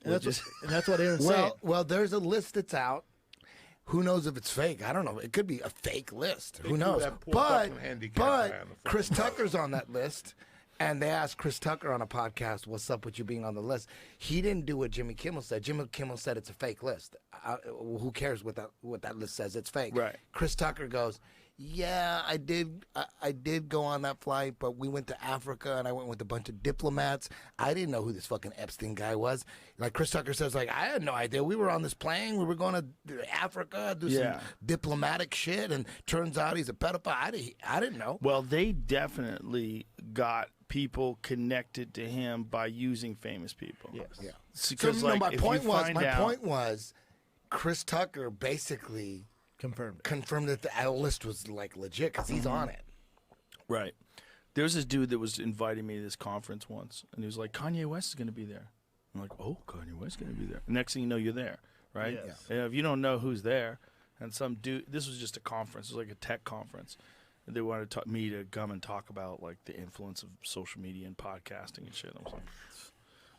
And that's what Aaron's saying. Well, there's a list that's out. Who knows if it's fake? I don't know. It could be a fake list. Who knows? But Chris Tucker's on that list, and they asked Chris Tucker on a podcast, "What's up with you being on the list?" He didn't do what Jimmy Kimmel said. Jimmy Kimmel said it's a fake list. Who cares what that list says? It's fake. Right. Chris Tucker goes, "Yeah, I did go on that flight, but we went to Africa, and I went with a bunch of diplomats. I didn't know who this fucking Epstein guy was." Like Chris Tucker says, like, I had no idea. We were on this plane. We were going to Africa, do some diplomatic shit, and turns out he's a pedophile. I didn't know. Well, they definitely got people connected to him by using famous people. Yes. Yeah. So, my point was, Chris Tucker basically confirmed that the list was like legit because he's on it. Right. There's this dude that was inviting me to this conference once, and he was like, Kanye West is going to be there. I'm like, oh, Kanye West is going to be there. Next thing you know, you're there, right? Yes. And if you don't know who's there, and some dude, this was just a conference. It was like a tech conference. And they wanted me to come and talk about like the influence of social media and podcasting and shit. I was like,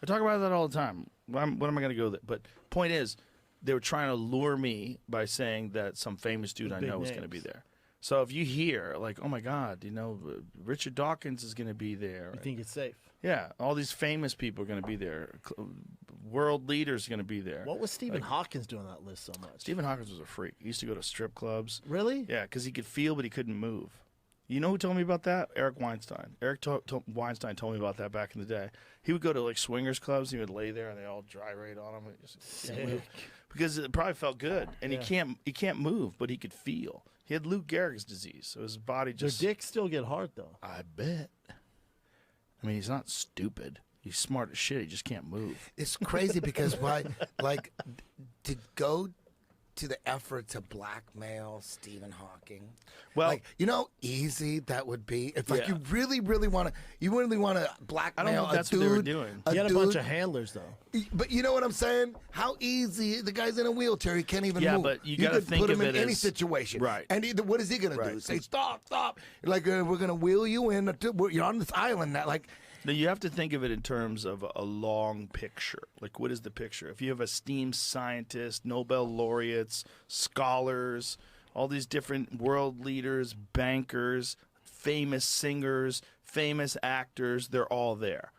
I talk about that all the time. What am I going to go there? But point is, they were trying to lure me by saying that some famous dude I know was going to be there. So if you hear, like, oh, my God, Richard Dawkins is going to be there. You think it's safe? Yeah. All these famous people are going to be there. World leaders are going to be there. What was Stephen Hawkins doing on that list so much? Stephen Hawkins was a freak. He used to go to strip clubs. Really? Yeah, because he could feel, but he couldn't move. You know who told me about that? Eric Weinstein. Weinstein told me about that back in the day. He would go to, like, swingers clubs. And he would lay there, and they all gyrate on him. Sick. Because it probably felt good, and he can't move, but he could feel. He had Lou Gehrig's disease, so his body just. Their dicks still get hard though. I bet. I mean, he's not stupid. He's smart as shit. He just can't move. It's crazy because to go to the effort to blackmail Stephen Hawking. Well, like, easy that would be if you really want to blackmail. I don't know if that's a dude, what they were doing. He had a bunch of handlers though. But you know what I'm saying? How easy? The guy's in a wheelchair. He can't even move. Yeah, but you got to think put him of in it any as, situation. Right. And what is he going to do? Say, stop. Like, we're going to wheel you in. You're on this island now. Like, now you have to think of it in terms of a long picture. Like, what is the picture? If you have esteemed scientists, Nobel laureates, scholars, all these different world leaders, bankers, famous singers, famous actors, they're all there.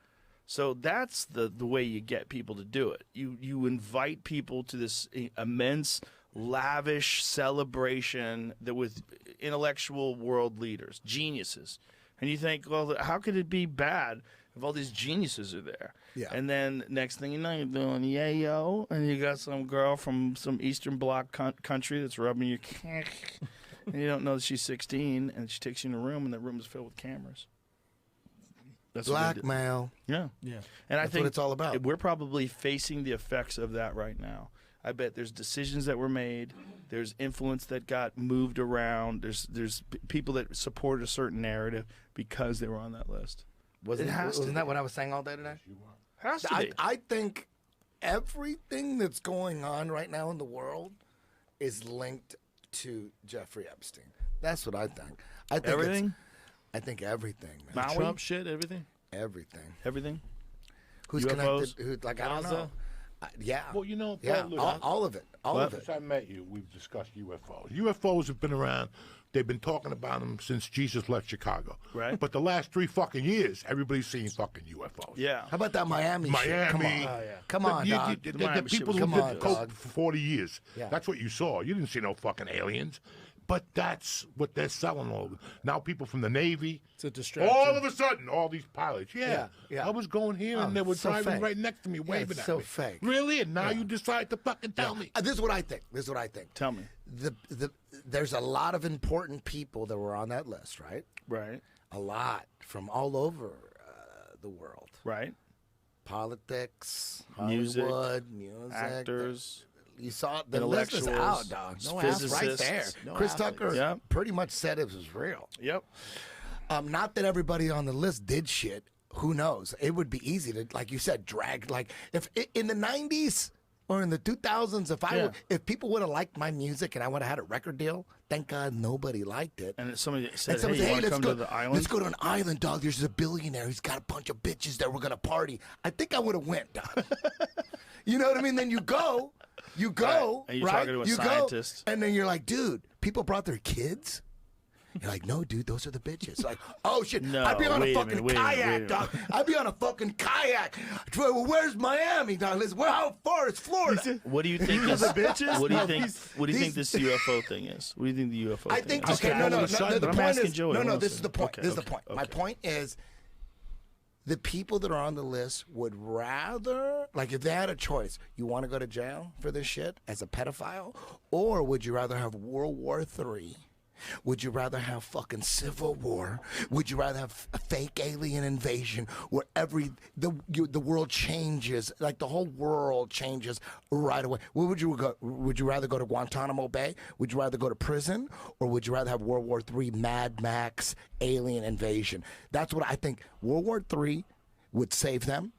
So that's the way you get people to do it. You invite people to this immense, lavish celebration that with intellectual world leaders, geniuses. And you think, well, how could it be bad if all these geniuses are there? Yeah. And then next thing you know, you're doing yayo, and you got some girl from some Eastern Bloc country that's rubbing your and you don't know that she's 16, and she takes you in a room, and that room is filled with cameras. That's blackmail. Yeah. Yeah. And I think what it's all about. We're probably facing the effects of that right now. I bet there's decisions that were made. There's influence that got moved around. There's people that supported a certain narrative because they were on that list. Wasn't that what I was saying all day today? Has to be. I think everything that's going on right now in the world is linked to Jeffrey Epstein. That's what I think. I think everything? I think everything, man. Maui? Trump shit, everything? Everything. Everything? Who's UFOs? connected? I don't know. Yeah. Well, yeah, all of it. All of it. Since I met you, we've discussed UFOs. UFOs have been around. They've been talking about them since Jesus left Chicago. Right. But the last 3 fucking years, everybody's seen fucking UFOs. Yeah. How about that Miami shit? Come on. Come on, dog. The people who did coke for 40 years. Yeah. That's what you saw. You didn't see no fucking aliens. But that's what they're selling all over. Now people from the Navy. It's a distraction. All of a sudden, all these pilots. Yeah. Yeah. I was going here and they were driving right next to me, waving it's at so me. fake. Really? And now you decide to fucking tell me. This is what I think. Tell me. There's a lot of important people that were on that list, right? Right. A lot from all over the world. Right. Politics, Music, Hollywood, music, actors. You saw the list is out, dog. No physicists, right there. No Chris athletes. Tucker pretty much said it was real. Yep. Not that everybody on the list did shit. Who knows? It would be easy to, like you said, drag. Like if in the 90s or in the 2000s, if people would have liked my music and I would have had a record deal, thank God nobody liked it. And somebody said, hey, you want to come to the island? Let's go to an island, dog. There's a billionaire. He's got a bunch of bitches there. We're going to party. I think I would have went, dog. You know what I mean? Then you go, Right. And you're right? talking to a you scientist. go, and then you're like, dude, people brought their kids? You're like, no, dude, those are the bitches. Like, oh, shit. No, I'd be on a wait a fucking minute, kayak, dog. I'd be on a fucking kayak. Well, where's Miami, dog? Listen, how far is Florida? What do you think? These are the bitches? What do you No, think? these- What do you think this UFO thing is? What do you think the UFO? I thing think, is? okay, Okay, no, all no, of no. a sudden- The But I'm point asking is, Joey, no, I'm no, not this is saying- the point. okay, This is the okay, point. My okay. point is, the people that are on the list would rather, like, if they had a choice, you want to go to jail for this shit as a pedophile, or would you rather have World War III? Would you rather have fucking civil war? Would you rather have a fake alien invasion where the world changes, like the whole world changes right away? Where would you go? Would you rather go to Guantanamo Bay? Would you rather go to prison, or would you rather have World War III, Mad Max, alien invasion? That's what I think. World War III would save them.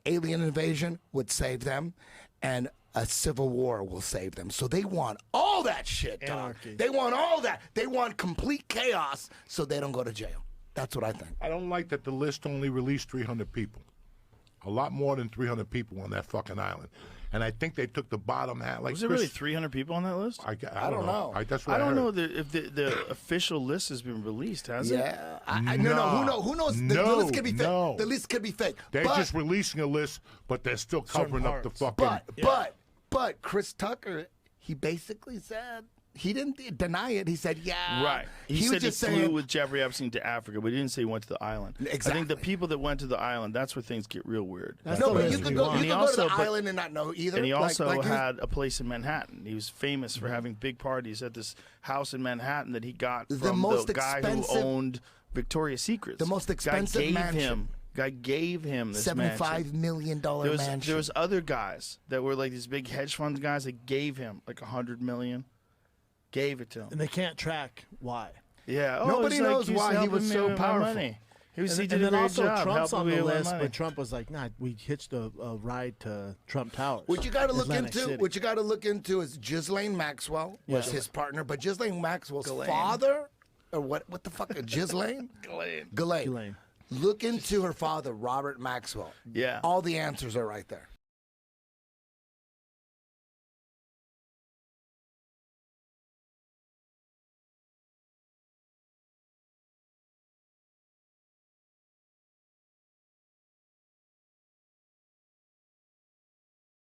Alien invasion would save them, and a civil war will save them. So they want all that shit, dog. Anarchy. They want all that. They want complete chaos so they don't go to jail. That's what I think. I don't like that the list only released 300 people. A lot more than 300 people on that fucking island. And I think they took the bottom half. Like Was there really 300 people on that list? I don't know. That's what I don't heard. know if the official list has been released, has it? Yeah. No. Who knows? The list could be fake. No. The list could be fake. They're but, just releasing a list, but they're still covering up the parts. fucking. But Chris Tucker, he basically said, he didn't deny it. He said, yeah. Right. He was said just he flew saying, with Jeffrey Epstein to Africa, but he didn't say he went to the island. I Exactly. think the people that went to the island, that's where things get real weird. That's no, the but list you we could go, want. you And could he go to the also- island and not know either. And he also like had a place in Manhattan. He was famous for having big parties at this house in Manhattan that he got The from most the guy who expensive- owned Victoria's Secrets. the most expensive mansion. Guy gave him this $75 mansion. million mansion. There was other guys that were like these big hedge fund guys that gave him like $100 million. Gave it to him. And they can't track why. Yeah. Oh, Nobody it's like, knows he's why he helping was me so with my powerful. money. He And did then a great also job Trump's helping on me the with my list, money. but Trump was like, nah, we hitched a ride to Trump Towers. What you got to look Atlantic into, City. is Ghislaine Maxwell was Yeah. his partner, but Ghislaine Maxwell's Ghislaine. father, or what the fuck, Ghislaine? Ghislaine. Ghislaine. Look into her father, Robert Maxwell. Yeah. All the answers are right there.